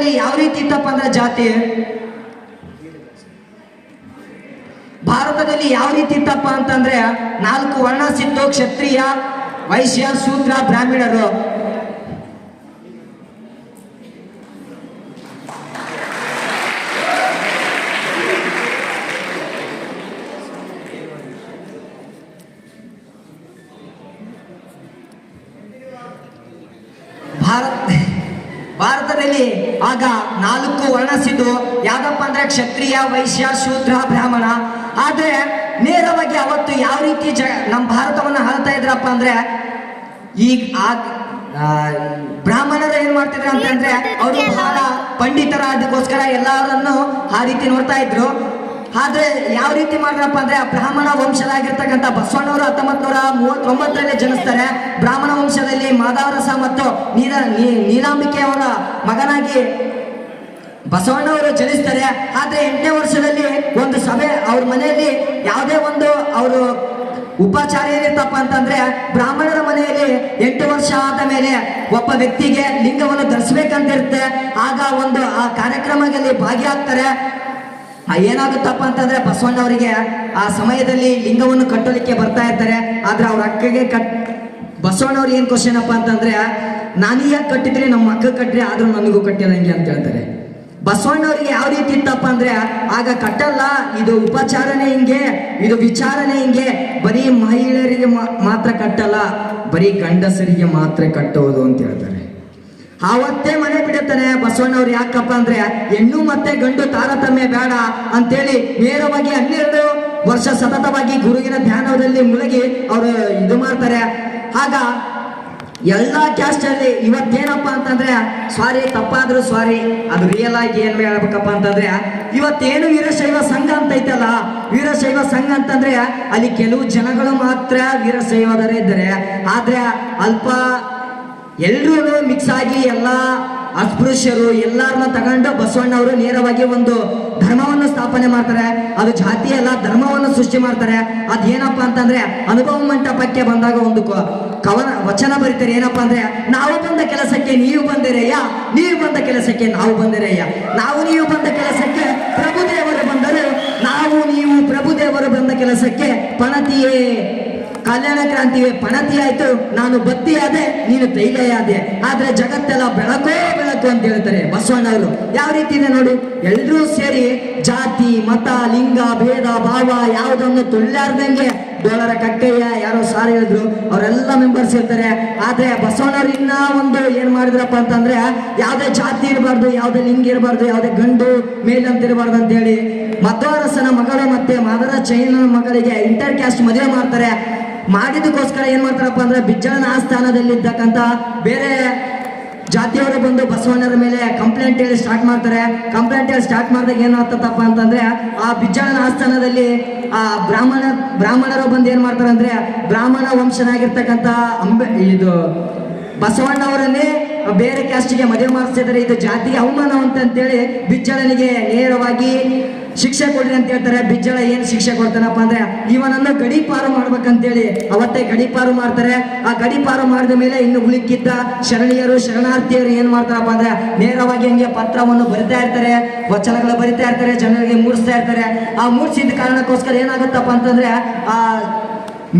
ಭಾರತದಲ್ಲಿ ಯಾವ ರೀತಿ ಇತ್ತಪ್ಪ ಅಂದ್ರೆ ಜಾತಿ ಭಾರತದಲ್ಲಿ ಯಾವ ರೀತಿ ಇತ್ತಪ್ಪ ಅಂತಂದ್ರೆ 4 ವರ್ಣ ಸಿತ್ತು: ಕ್ಷತ್ರಿಯ, ವೈಶ್ಯ, ಶೂದ್ರ, ಬ್ರಾಹ್ಮಣರು. ಭಾರತದಲ್ಲಿ ಆಗ 4 ವರ್ಣ ಸಿದ್ದು. ಯಾವ್ದಪ್ಪ ಅಂದ್ರೆ ಕ್ಷತ್ರಿಯ, ವೈಶ್ಯ, ಶೂದ್ರ, ಬ್ರಾಹ್ಮಣ. ಆದ್ರೆ ನೇರವಾಗಿ ಅವತ್ತು ಯಾವ ರೀತಿ ನಮ್ಮ ಭಾರತವನ್ನ ಆಳ್ತಾ ಇದ್ರಪ್ಪ ಅಂದ್ರೆ ಈಗ ಬ್ರಾಹ್ಮಣರು ಏನ್ ಮಾಡ್ತಿದ್ರು ಅಂತಂದ್ರೆ ಅವರು ಬಹಳ ಪಂಡಿತರ, ಅದಕ್ಕೋಸ್ಕರ ಎಲ್ಲರನ್ನು ಆ ರೀತಿ ನೋಡ್ತಾ ಇದ್ರು. ಆದ್ರೆ ಯಾವ ರೀತಿ ಮಾಡಿದ್ರಪ್ಪ ಅಂದ್ರೆ ಬ್ರಾಹ್ಮಣ ವಂಶದಾಗಿರ್ತಕ್ಕಂಥ ಬಸವಣ್ಣವರು 1939ರಲ್ಲಿ ಜನಿಸ್ತಾರೆ. ಬ್ರಾಹ್ಮಣ ವಂಶದಲ್ಲಿ ಮಾಧವರಸ ಮತ್ತು ನೀಲಾಂಬಿಕೆಯವರ ಮಗನಾಗಿ ಬಸವಣ್ಣವರು ಜನಿಸ್ತಾರೆ. ಆದ್ರೆ 8ನೇ ವರ್ಷದಲ್ಲಿ ಒಂದು ಸಭೆ ಅವ್ರ ಮನೆಯಲ್ಲಿ ಯಾವುದೇ ಒಂದು ಅವರು ಉಪಚಾರ ಏನಿತ್ತಪ್ಪ ಅಂತಂದ್ರೆ ಬ್ರಾಹ್ಮಣರ ಮನೆಯಲ್ಲಿ 8 ವರ್ಷ ಆದ ಮೇಲೆ ಒಬ್ಬ ವ್ಯಕ್ತಿಗೆ ಲಿಂಗವನ್ನು ಧರಿಸ್ಬೇಕಂತಿರುತ್ತೆ. ಆಗ ಒಂದು ಆ ಕಾರ್ಯಕ್ರಮದಲ್ಲಿ ಭಾಗಿಯಾಗ್ತಾರೆ. ಏನಾಗುತ್ತಪ್ಪ ಅಂತಂದ್ರೆ ಬಸವಣ್ಣವರಿಗೆ ಆ ಸಮಯದಲ್ಲಿ ಲಿಂಗವನ್ನು ಕಟ್ಟಲಿಕ್ಕೆ ಬರ್ತಾ ಇರ್ತಾರೆ. ಆದ್ರೆ ಅವ್ರ ಅಕ್ಕಗೆ ಬಸವಣ್ಣವ್ರಿಗೆ ಏನ್ ಕ್ವಶನ್ ಅಪ್ಪ ಅಂತಂದ್ರೆ, ನಾನೀಗ ಕಟ್ಟಿದ್ರಿ ನಮ್ಮ ಅಕ್ಕ ಕಟ್ಟ್ರಿ, ಆದ್ರೂ ನನಗೂ ಕಟ್ಟಿರಂಗೆ ಅಂತ ಹೇಳ್ತಾರೆ. ಬಸವಣ್ಣವರಿಗೆ ಯಾವ ರೀತಿ ಇತ್ತಪ್ಪ ಅಂದ್ರೆ ಆಗ ಕಟ್ಟಲ್ಲ, ಇದು ಉಪಚಾರನೆ ಹಿಂಗೆ, ಇದು ವಿಚಾರಣೆ ಹಿಂಗೆ, ಬರೀ ಮಹಿಳೆಯರಿಗೆ ಮಾತ್ರ ಕಟ್ಟಲ್ಲ, ಬರೀ ಗಂಡಸರಿಗೆ ಮಾತ್ರ ಕಟ್ಟೋದು ಅಂತ ಹೇಳ್ತಾರೆ. ಆವತ್ತೇ ಮನೆ ಬಿಡುತ್ತಾನೆ ಬಸವಣ್ಣವ್ರು. ಯಾಕಪ್ಪ ಅಂದ್ರೆ ಹೆಣ್ಣು ಮತ್ತೆ ಗಂಡು ತಾರತಮ್ಯ ಬೇಡ ಅಂತೇಳಿ ನೇರವಾಗಿ 12 ವರ್ಷ ಸತತವಾಗಿ ಗುರುವಿನ ಧ್ಯಾನದಲ್ಲಿ ಮುಳುಗಿ ಅವರು ಇದು ಮಾಡ್ತಾರೆ. ಆಗ ಎಲ್ಲ ಕ್ಯಾಸ್ಟ್ ಅಲ್ಲಿ ಇವತ್ತೇನಪ್ಪ ಅಂತಂದ್ರೆ, ಸಾರಿ ತಪ್ಪಾದ್ರು ಸಾರಿ, ಅದು ರಿಯಲ್ ಆಗಿ ಏನ್ ಹೇಳ್ಬೇಕಪ್ಪ ಅಂತಂದ್ರೆ, ಇವತ್ತೇನು ವೀರಶೈವ ಸಂಘ ಅಂತ ಐತಲ್ಲ, ವೀರಶೈವ ಸಂಘ ಅಂತಂದ್ರೆ ಅಲ್ಲಿ ಕೆಲವು ಜನಗಳು ಮಾತ್ರ ವೀರಶೈವದರೇ ಇದ್ದಾರೆ. ಆದ್ರೆ ಅಲ್ಪ ಎಲ್ಲರೂ ಮಿಕ್ಸ್ ಆಗಿ ಎಲ್ಲ ಅಸ್ಪೃಶ್ಯರು ಎಲ್ಲರನ್ನ ತಗೊಂಡು ಬಸವಣ್ಣವರು ನೇರವಾಗಿ ಒಂದು ಧರ್ಮವನ್ನು ಸ್ಥಾಪನೆ ಮಾಡ್ತಾರೆ. ಅದು ಜಾತಿ ಅಲ್ಲ, ಧರ್ಮವನ್ನು ಸೃಷ್ಟಿ ಮಾಡ್ತಾರೆ. ಅದೇನಪ್ಪ ಅಂತಂದ್ರೆ ಅನುಭವ ಮಂಟಪಕ್ಕೆ ಬಂದಾಗ ಒಂದು ವಚನ ಬರೀತಾರೆ. ಏನಪ್ಪಾ ಅಂದ್ರೆ, ನಾವು ಬಂದ ಕೆಲಸಕ್ಕೆ ನೀವು ಬಂದಿರಯ್ಯ, ನೀವು ಬಂದ ಕೆಲಸಕ್ಕೆ ನಾವು ಬಂದಿರಯ್ಯ, ನಾವು ನೀವು ಬಂದ ಕೆಲಸಕ್ಕೆ ಪ್ರಭುದೇವರು ಬಂದರು, ನಾವು ನೀವು ಪ್ರಭುದೇವರು ಬಂದ ಕೆಲಸಕ್ಕೆ ಪಣತಿಯೇ ಕಲ್ಯಾಣ ಕ್ರಾಂತಿಯೇ ಪಣತಿ ಆಯ್ತು, ನಾನು ಬತ್ತಿಯಾದೆ ನೀನು ತೈಲಯಾದೆ, ಆದ್ರೆ ಜಗತ್ತೆಲ್ಲ ಬೆಳಕೋ ಬೆಳಕು ಅಂತ ಹೇಳ್ತಾರೆ ಬಸವಣ್ಣವರು. ಯಾವ ರೀತಿ ಇದೆ ನೋಡಿ, ಎಲ್ಲರೂ ಸೇರಿ ಜಾತಿ ಮತ ಲಿಂಗ ಭೇದ ಭಾವ ಯಾವುದನ್ನು ತುಳ್ಯಾರ್ದಂಗೆ ಡೋಲರ ಕಟ್ಟೆಯ ಯಾರೋ ಸಾರಿ ಹೇಳಿದ್ರು, ಅವರೆಲ್ಲ ಮೆಂಬರ್ಸ್ ಇರ್ತಾರೆ. ಆದ್ರೆ ಬಸವಣ್ಣವ್ರು ಇನ್ನ ಒಂದು ಏನ್ ಮಾಡಿದ್ರಪ್ಪ ಅಂತಂದ್ರೆ, ಯಾವುದೇ ಜಾತಿ ಇರಬಾರ್ದು, ಯಾವುದೇ ಲಿಂಗ ಇರಬಾರ್ದು, ಯಾವುದೇ ಗಂಡು ಮೇಲಂತ ಇರಬಾರ್ದು ಅಂತ ಹೇಳಿ ಮಧ್ವರಸನ ಮಗಳು ಮತ್ತೆ ಮಾದರ ಚೈನ ಮಗಳಿಗೆ ಇಂಟರ್ ಕ್ಯಾಸ್ಟ್ ಮದುವೆ ಮಾಡ್ತಾರೆ. ಮಾಡಿದಕ್ಕೋಸ್ಕರ ಏನ್ ಮಾಡ್ತಾರಪ್ಪ ಅಂದ್ರೆ, ಬಿಜ್ಜಳನ ಆಸ್ಥಾನದಲ್ಲಿದ್ದಕ್ಕಂಥ ಬೇರೆ ಜಾತಿಯವರು ಬಂದು ಬಸವಣ್ಣರ ಮೇಲೆ ಕಂಪ್ಲೇಂಟ್ ಹೇಳಿ ಸ್ಟಾರ್ಟ್ ಮಾಡ್ತಾರೆ. ಕಂಪ್ಲೇಂಟ್ ಹೇಳಿ ಸ್ಟಾರ್ಟ್ ಮಾಡಿದಾಗ ಏನಾಗ್ತದಪ್ಪ ಅಂತಂದ್ರೆ, ಆ ಬಿಜ್ಜಳನ ಆಸ್ಥಾನದಲ್ಲಿ ಆ ಬ್ರಾಹ್ಮಣರು ಬಂದು ಏನ್ ಮಾಡ್ತಾರೆ ಅಂದ್ರೆ, ಬ್ರಾಹ್ಮಣ ವಂಶನಾಗಿರ್ತಕ್ಕಂಥ ಇದು ಬಸವಣ್ಣವರನ್ನೇ ಬೇರೆ ಕ್ಯಾಸ್ಟಿಗೆ ಮದುವೆ ಮಾಡಿಸ್ತಿದ್ದಾರೆ, ಇದು ಜಾತಿಗೆ ಅವಮಾನ ಅಂತೇಳಿ ಬಿಜ್ಜಳನಿಗೆ ನೇರವಾಗಿ ಶಿಕ್ಷೆ ಕೊಡ್ರಿ ಅಂತ ಹೇಳ್ತಾರೆ. ಬಿಜ್ಜಳ ಏನ್ ಶಿಕ್ಷೆ ಕೊಡ್ತಾನಪ್ಪ ಅಂದ್ರೆ, ಇವನನ್ನು ಗಡೀಪಾರು ಮಾಡ್ಬೇಕಂತೇಳಿ ಅವತ್ತೇ ಗಡೀಪಾರು ಮಾಡ್ತಾರೆ. ಆ ಗಡೀಪಾರು ಮಾಡಿದ ಮೇಲೆ ಇನ್ನು ಉಳಿಕಿದ್ದ ಶರಣೀಯರು ಶರಣಾರ್ಥಿಯರು ಏನ್ ಮಾಡ್ತಾರಪ್ಪ ಅಂದ್ರೆ, ನೇರವಾಗಿ ಹಂಗೆ ಪತ್ರವನ್ನು ಬರಿತಾ ಇರ್ತಾರೆ, ವಚನಗಳು ಬರಿತಾ ಇರ್ತಾರೆ, ಜನರಿಗೆ ಮೂಡಿಸ್ತಾ ಇರ್ತಾರೆ. ಆ ಮೂಡಿಸಿದ ಕಾರಣಕ್ಕೋಸ್ಕರ ಏನಾಗುತ್ತಪ್ಪ ಅಂತಂದ್ರೆ, ಆ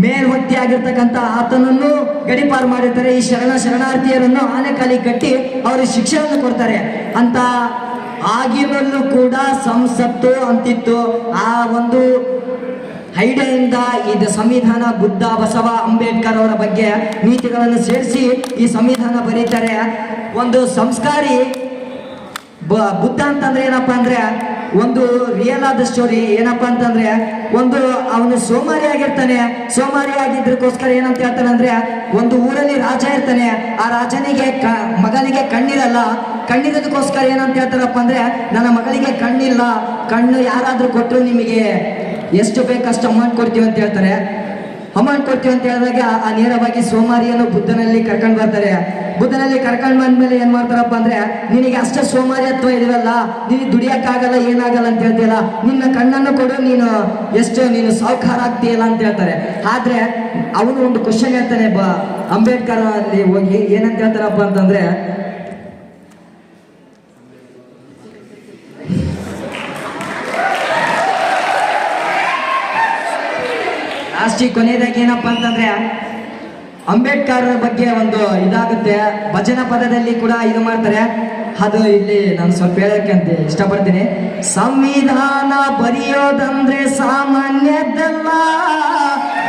ಮೇಲ್ವರ್ತಿ ಆಗಿರ್ತಕ್ಕಂಥ ಆತನನ್ನು ಗಡೀಪಾರು ಮಾಡಿರ್ತಾರೆ. ಈ ಶರಣಾರ್ಥಿಯರನ್ನು ಆನೆಕಾಲಿ ಕಟ್ಟಿ ಅವ್ರಿಗೆ ಶಿಕ್ಷೆಯನ್ನು ಕೊಡ್ತಾರೆ ಅಂತ. ಆಗಿನಲ್ಲೂ ಕೂಡ ಸಂಸತ್ತು ಅಂತಿತ್ತು. ಆ ಒಂದು ಐಡಿಯಾದಿಂದ ಇದು ಸಂವಿಧಾನ ಬುದ್ಧ ಬಸವ ಅಂಬೇಡ್ಕರ್ ಅವರ ಬಗ್ಗೆ ನೀತಿಗಳನ್ನು ಸೇರಿಸಿ ಈ ಸಂವಿಧಾನ ಬರೀತಾರೆ. ಒಂದು ಸಂಸ್ಕಾರಿ ಬುದ್ಧ ಅಂತಂದ್ರೆ ಏನಪ್ಪ ಅಂದ್ರೆ, ಒಂದು ರಿಯಲ್ ಆದ ಸ್ಟೋರಿ. ಏನಪ್ಪಾ ಅಂತಂದ್ರೆ, ಒಂದು ಅವನು ಸೋಮಾರಿ ಆಗಿರ್ತಾನೆ. ಸೋಮಾರಿ ಆಗಿದ್ದಕ್ಕೋಸ್ಕರ ಏನಂತ ಹೇಳ್ತಾನೆ ಅಂದ್ರೆ, ಒಂದು ಊರಲ್ಲಿ ರಾಜ ಇರ್ತಾನೆ. ಆ ರಾಜನಿಗೆ ಮಗನಿಗೆ ಕಣ್ಣಿರಲ್ಲ. ಕಣ್ಣಿರೋದಕ್ಕೋಸ್ಕರ ಏನಂತ ಹೇಳ್ತಾರಪ್ಪ ಅಂದ್ರೆ, ನನ್ನ ಮಗಳಿಗೆ ಕಣ್ಣಿಲ್ಲ, ಕಣ್ಣು ಯಾರಾದ್ರೂ ಕೊಟ್ಟರು ನಿಮಗೆ ಎಷ್ಟು ಬೇಕಷ್ಟು ಅಮೌಂಟ್ ಕೊಡ್ತೀವಿ ಅಂತ ಹೇಳ್ತಾರೆ. ಅಮೌಂಟ್ ಕೊಡ್ತೀವಿ ಅಂತ ಹೇಳಿದಾಗ ಆ ನೇರವಾಗಿ ಸೋಮಾರಿಯನ್ನು ಬುದ್ಧನಲ್ಲಿ ಕರ್ಕೊಂಡು ಬರ್ತಾರೆ. ಬುದ್ಧನಲ್ಲಿ ಕರ್ಕೊಂಡು ಬಂದ್ಮೇಲೆ ಏನ್ ಮಾಡ್ತಾರಪ್ಪ ಅಂದ್ರೆ, ನಿನಗೆ ಅಷ್ಟೇ ಸೋಮಾರಿತ್ವ ಇದೆಯಲ್ಲ, ನೀನು ದುಡಿಯಕ್ಕಾಗಲ್ಲ ಏನಾಗಲ್ಲ ಅಂತ ಹೇಳ್ತೀಯಲ್ಲ, ನಿನ್ನ ಕಣ್ಣನ್ನು ಕೊಡು, ನೀನು ಸಾಹುಕಾರ ಆಗ್ತೀಯಲ್ಲ ಅಂತ ಹೇಳ್ತಾರೆ. ಆದ್ರೆ ಅವನು ಒಂದು ಕ್ವಶನ್ ಹೇಳ್ತಾನೆ ಅಂಬೇಡ್ಕರ್ ಅಲ್ಲಿ ಹೋಗಿ. ಏನಂತ ಹೇಳ್ತಾರಪ್ಪ ಅಂತಂದ್ರೆ, ಲಾಸ್ಟಿಗೆ ಕೊನೆಯದಾಗಿ ಏನಪ್ಪಾ ಅಂತಂದ್ರೆ ಅಂಬೇಡ್ಕರ್ ಬಗ್ಗೆ ಒಂದು ಇದಾಗುತ್ತೆ, ಭಜನಾ ಪದದಲ್ಲಿ ಕೂಡ ಇದು ಮಾಡ್ತಾರೆ. ಅದು ಇಲ್ಲಿ ನಾನು ಸ್ವಲ್ಪ ಹೇಳಕ್ಕೆ ಅಂತ ಇಷ್ಟಪಡ್ತೀನಿ. ಸಂವಿಧಾನ ಬರೆಯೋದಂದ್ರೆ ಸಾಮಾನ್ಯದಲ್ಲ,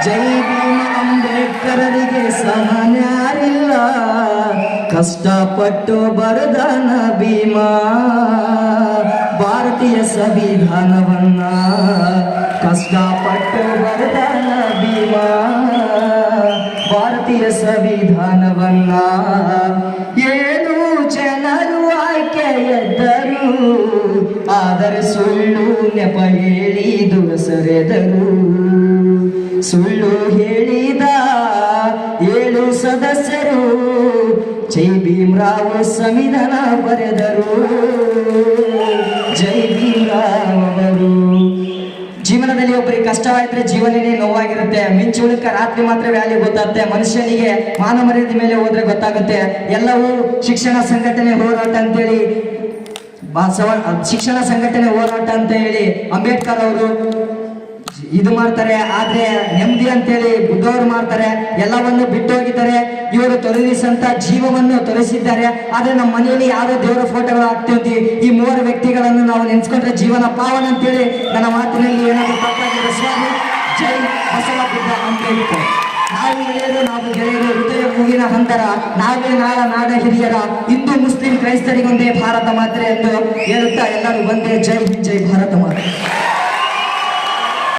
ಜೈ ಭೀಮ ಅಂಬೇಡ್ಕರರಿಗೆ ಸಮಾನ್ಯಾರಿಲ್ಲ. ಕಷ್ಟಪಟ್ಟು ಬರೆದನ ಭೀಮ ಭಾರತೀಯ ಸಂವಿಧಾನವನ್ನ, ಕಷ್ಟಪಟ್ಟು ಬರೆದನ ಭೀಮ ಭಾರತೀಯ ಸಂವಿಧಾನವನ್ನ. ಏನು ಜನರು ಆಯ್ಕೆಯದ್ದರು, ಆದರೆ ಸುಳ್ಳು ನೆಪ ಹೇಳಿ ದುರಸರೆದರು. ಸುಳ್ಳು ಹೇಳಿದ 7 ಸದಸ್ಯರು ಜೈ ಭೀಮರಾವ್ ಸಂವಿಧಾನ ಬರೆದರು. ಜೈ ಭೀಮರಾವ್ ಅವರು. ಜೀವನದಲ್ಲಿ ಒಬ್ಬರಿಗೆ ಕಷ್ಟವಾಯ್ತಾರೆ, ಜೀವನನೇ ನೋವಾಗಿರುತ್ತೆ. ಮಿಂಚುಳಕ ರಾತ್ರಿ ಮಾತ್ರ ವ್ಯಾಲ್ಯೂ ಗೊತ್ತಾಗುತ್ತೆ. ಮನುಷ್ಯನಿಗೆ ಮಾನ ಮರ್ಯಾದೆ ಮೇಲೆ ಹೋದ್ರೆ ಗೊತ್ತಾಗುತ್ತೆ. ಎಲ್ಲವೂ ಶಿಕ್ಷಣ ಸಂಘಟನೆ ಹೋರಾಟ ಅಂತೇಳಿ ಶಿಕ್ಷಣ ಸಂಘಟನೆ ಹೋರಾಟ ಅಂತ ಹೇಳಿ ಅಂಬೇಡ್ಕರ್ ಅವರು ಇದು ಮಾಡ್ತಾರೆ. ಆದ್ರೆ ನೆಮ್ಮದಿ ಅಂತೇಳಿ ಬುದ್ಧವರು ಮಾಡ್ತಾರೆ. ಎಲ್ಲವನ್ನು ಬಿಟ್ಟು ಹೋಗಿದ್ದಾರೆ. ಇವರು ತೊಲಗಿಸಂತ ಜೀವವನ್ನು ತೊಲಗಿಸಿದ್ದಾರೆ. ಆದ್ರೆ ನಮ್ಮ ಮನೆಯಲ್ಲಿ ಯಾರೋ ದೇವರ ಫೋಟೋಗಳು ಹಾಕ್ತಿರ್ತೀವಿ. ಈ 3 ವ್ಯಕ್ತಿಗಳನ್ನು ನಾವು ನೆನ್ಸ್ಕೊಂಡ್ರೆ ಜೀವನ ಪಾವನ ಅಂತೇಳಿ ನನ್ನ ಮಾತಿನಲ್ಲಿ ಏನಾದರೂ ತಪ್ಪಾಗಿದೆ ಸ್ವಾಮಿ. ಜೈ ಬಸವ ಬುದ್ಧ ಅಂಬೇಡ್ಕರ್. ನಾವು ಗೆಳೆಯರು ಹೃದಯ ಮೂಗಿನ ಹಂತರ, ನಾವೇ ನಾಡ ಹಿರಿಯರ, ಹಿಂದೂ ಮುಸ್ಲಿಂ ಕ್ರೈಸ್ತರಿಗೊಂದೇ ಭಾರತ ಮಾತ್ರೆ ಎಂದು ಹೇಳುತ್ತಾ ಎಲ್ಲರೂ ಬಂದೇ ಜೈ ಹಿಂದ್, ಜೈ ಭಾರತ ಮಾತೆ.